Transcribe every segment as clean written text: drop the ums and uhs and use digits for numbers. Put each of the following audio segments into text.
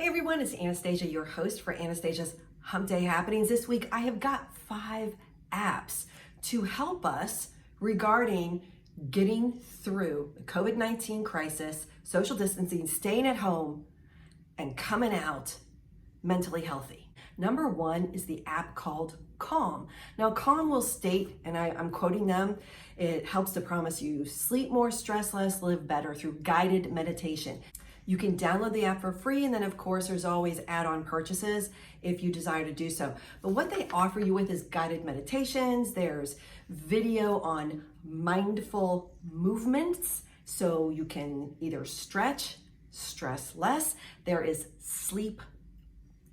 Hey everyone, it's Anastasia, your host for Anastasia's Hump Day Happenings. This week I have got 5 apps to help us regarding getting through the COVID-19 crisis, social distancing, staying at home, and coming out mentally healthy. Number 1 is the app called Calm. Now Calm will state, and I'm quoting them, it helps to promise you sleep more, stress less, live better through guided meditation. You can download the app for free, and then of course there's always add-on purchases if you desire to do so. But what they offer you with is guided meditations, there's video on mindful movements, so you can either stretch, stress less. There is sleep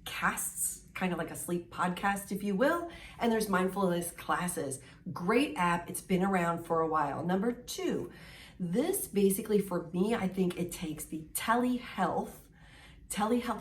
casts, kind of like a sleep podcast, if you will, and there's mindfulness classes. Great app, it's been around for a while. Number 2, this basically for me, I think it takes the telehealth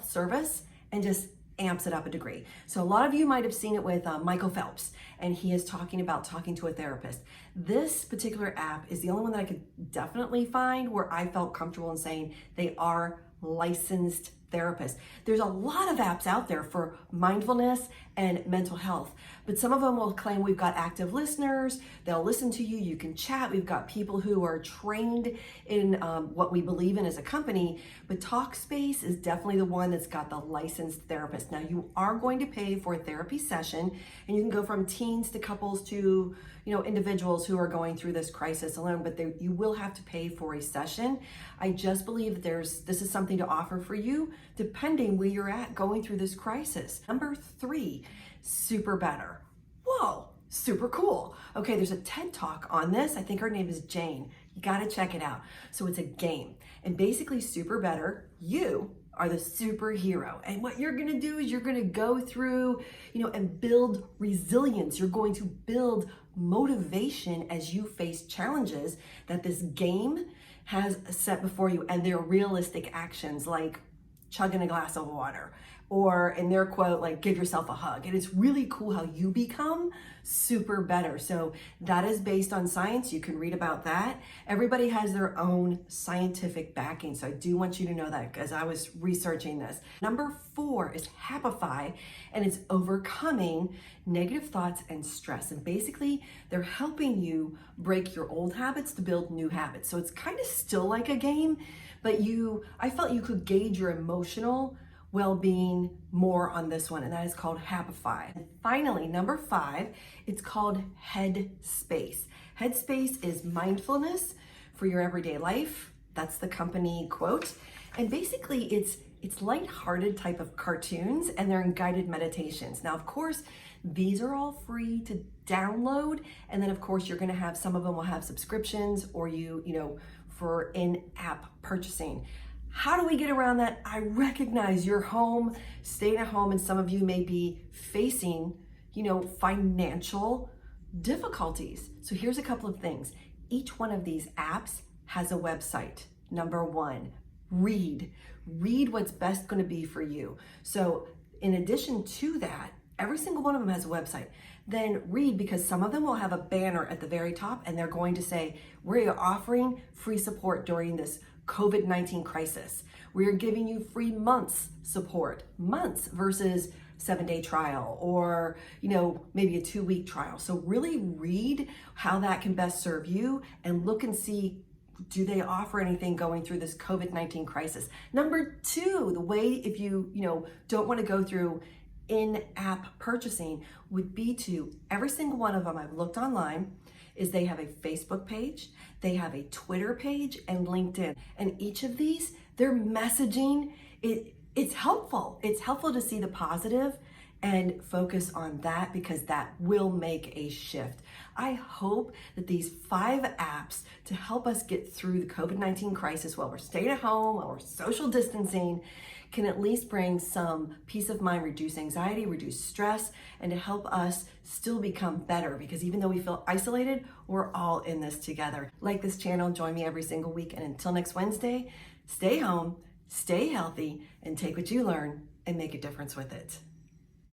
service and just amps it up a degree. So a lot of you might have seen it with Michael Phelps, and he is talking about talking to a therapist. This particular app is the only one that I could definitely find where I felt comfortable in saying they are licensed therapists. There's a lot of apps out there for mindfulness and mental health, but some of them will claim we've got active listeners, they'll listen to you, you can chat, we've got people who are trained in what we believe in as a company, but Talkspace is definitely the one that's got the licensed therapist. Now you are going to pay for a therapy session, and you can go from teens to couples to individuals who are going through this crisis alone, but you will have to pay for a session. I just believe that this is something to offer for you depending where you're at going through this crisis. Number 3, Super Better. Whoa, super cool. Okay, there's a TED Talk on this. I think her name is Jane. You gotta check it out. So it's a game, and basically Super Better, you are the superhero. And what you're gonna do is you're gonna go through, and build resilience. You're going to build motivation as you face challenges that this game has set before you, and they're realistic actions like chugging a glass of water, or in their quote, like give yourself a hug. And it's really cool how you become super better. So that is based on science. You can read about that. Everybody has their own scientific backing. So I do want you to know that as I was researching this. Number 4 is Happify, and it's overcoming negative thoughts and stress. And basically they're helping you break your old habits to build new habits. So it's kind of still like a game, but I felt you could gauge your emotional well-being more on this one, and that is called Happify. And finally, number 5, it's called Headspace. Headspace is mindfulness for your everyday life. That's the company quote. And basically it's lighthearted type of cartoons, and they're in guided meditations. Now, of course, these are all free to download, and then of course you're going to have, some of them will have subscriptions, or for in-app purchasing. How do we get around that? I recognize you're home, staying at home, and some of you may be facing, financial difficulties. So here's a couple of things. Each one of these apps has a website. Number 1, read what's best going to be for you. So in addition to that, every single one of them has a website. Then read, because some of them will have a banner at the very top, and they're going to say, we're offering free support during this COVID-19 crisis. We're giving you free months support, months versus 7-day trial, or maybe a 2-week trial. So really read how that can best serve you, and look and see, do they offer anything going through this COVID-19 crisis? Number 2, the way, if you don't want to go through in-app purchasing, would be to, every single one of them I've looked online, is they have a Facebook page, they have a Twitter page, and LinkedIn. And each of these, their messaging, it's helpful. It's helpful to see the positive and focus on that, because that will make a shift. I hope that these 5 apps to help us get through the COVID-19 crisis while we're staying at home, while we're social distancing, can at least bring some peace of mind, reduce anxiety, reduce stress, and to help us still become better, because even though we feel isolated, we're all in this together. Like this channel, join me every single week, and until next Wednesday, stay home, stay healthy, and take what you learn and make a difference with it.